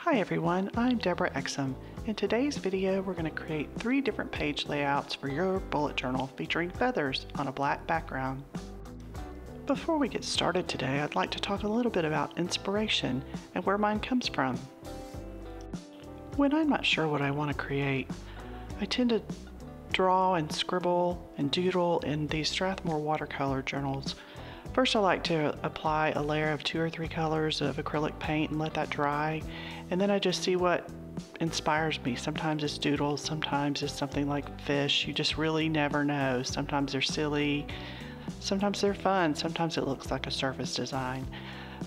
Hi everyone, I'm Deborah Exum. In today's video we're going to create 3 different page layouts for your bullet journal featuring feathers on a black background. Before we get started today, I'd like to talk a little bit about inspiration and where mine comes from. When I'm not sure what I want to create, I tend to draw and scribble and doodle in these Strathmore watercolor journals. First, I like to apply a layer of 2 or 3 colors of acrylic paint and let that dry, and then I just see what inspires me. Sometimes it's doodles, sometimes it's something like fish. You just really never know. Sometimes they're silly, sometimes they're fun, sometimes it looks like a surface design.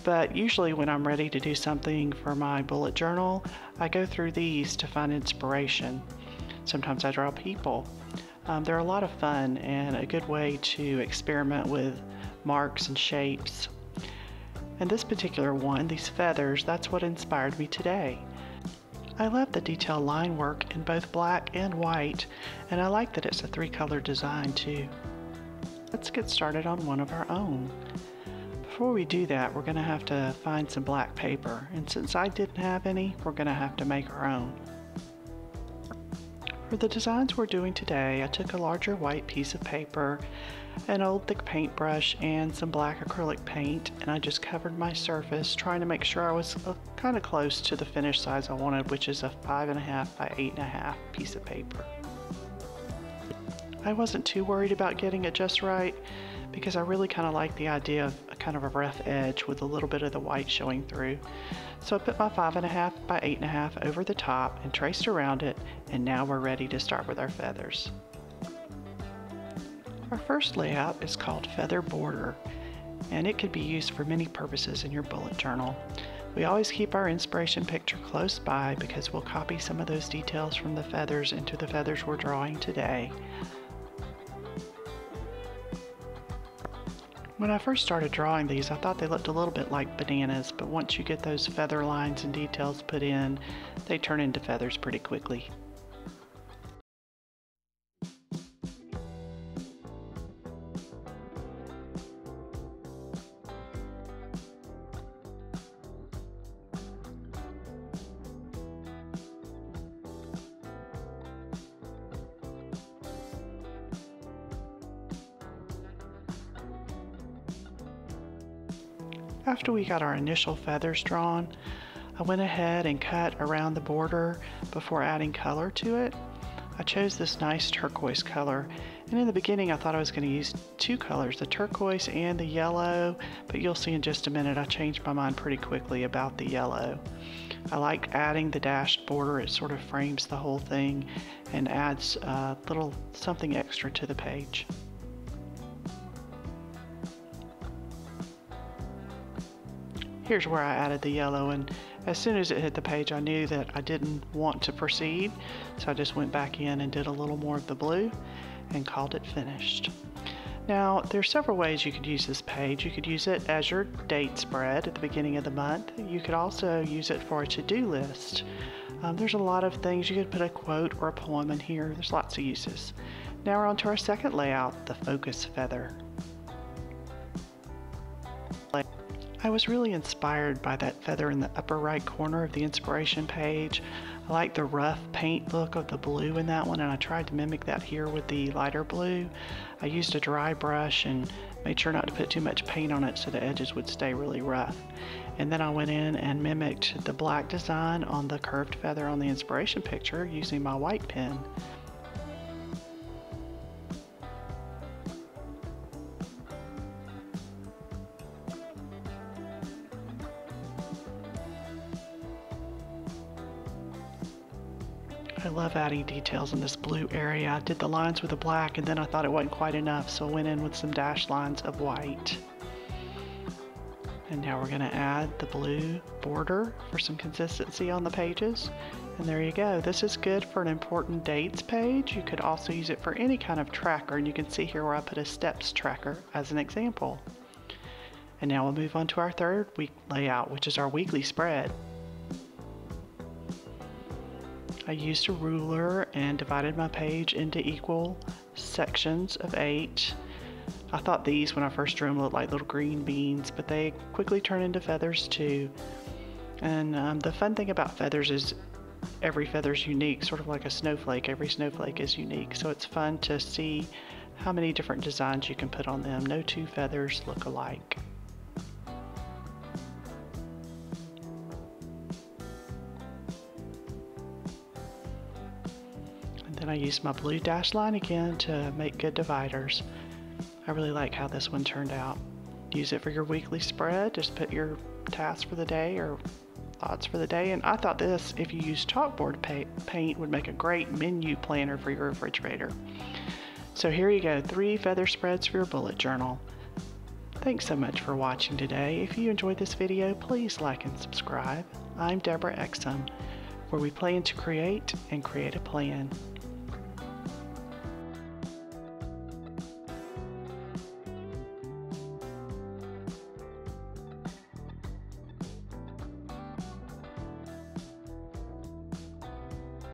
But usually when I'm ready to do something for my bullet journal, I go through these to find inspiration. Sometimes I draw people. They're a lot of fun and a good way to experiment with marks and shapes. And this particular one, these feathers, that's what inspired me today. I love the detailed line work in both black and white, and I like that it's a 3-color design too. Let's get started on one of our own. Before we do that, we're going to have to find some black paper, and since I didn't have any, we're going to have to make our own. For the designs we're doing today, I took a larger white piece of paper, an old thick paintbrush, and some black acrylic paint, and I just covered my surface, trying to make sure I was kind of close to the finished size I wanted, which is a 5.5 by 8.5 piece of paper. I wasn't too worried about getting it just right, because I really kind of like the idea of a kind of a rough edge with a little bit of the white showing through. So I put my 5.5 by 8.5 over the top and traced around it, and now we're ready to start with our feathers. Our first layout is called Feather Border, and it could be used for many purposes in your bullet journal. We always keep our inspiration picture close by because we'll copy some of those details from the feathers into the feathers we're drawing today. When I first started drawing these, I thought they looked a little bit like bananas, but once you get those feather lines and details put in, they turn into feathers pretty quickly. After we got our initial feathers drawn, I went ahead and cut around the border before adding color to it. I chose this nice turquoise color, and in the beginning I thought I was going to use 2 colors, the turquoise and the yellow, but you'll see in just a minute I changed my mind pretty quickly about the yellow. I like adding the dashed border. It sort of frames the whole thing and adds a little something extra to the page. Here's where I added the yellow, and as soon as it hit the page I knew that I didn't want to proceed, so I just went back in and did a little more of the blue and called it finished. Now there's several ways you could use this page. You could use it as your date spread at the beginning of the month. You could also use it for a to-do list. There's a lot of things. You could put a quote or a poem in here. There's lots of uses. Now we're on to our second layout, the focus feather. I was really inspired by that feather in the upper right corner of the inspiration page. I like the rough paint look of the blue in that one, and I tried to mimic that here with the lighter blue. I used a dry brush and made sure not to put too much paint on it so the edges would stay really rough. And then I went in and mimicked the black design on the curved feather on the inspiration picture using my white pen. I love adding details in this blue area. I did the lines with the black, and then I thought it wasn't quite enough, so I went in with some dashed lines of white. And now we're going to add the blue border for some consistency on the pages. And there you go. This is good for an important dates page. You could also use it for any kind of tracker, and you can see here where I put a steps tracker as an example. And now we'll move on to our third week layout, which is our weekly spread. I used a ruler and divided my page into equal sections of 8. I thought these, when I first drew them, looked like little green beans, but they quickly turn into feathers too. And the fun thing about feathers is every feather's unique, sort of like a snowflake. Every snowflake is unique, so it's fun to see how many different designs you can put on them. No two feathers look alike. And then I use my blue dash line again to make good dividers. I really like how this one turned out. Use it for your weekly spread. Just put your tasks for the day or thoughts for the day. And I thought this, if you use chalkboard paint, would make a great menu planner for your refrigerator. So here you go, 3 feather spreads for your bullet journal. Thanks so much for watching today. If you enjoyed this video, please like and subscribe. I'm Deborah Exum, where we plan to create and create a plan.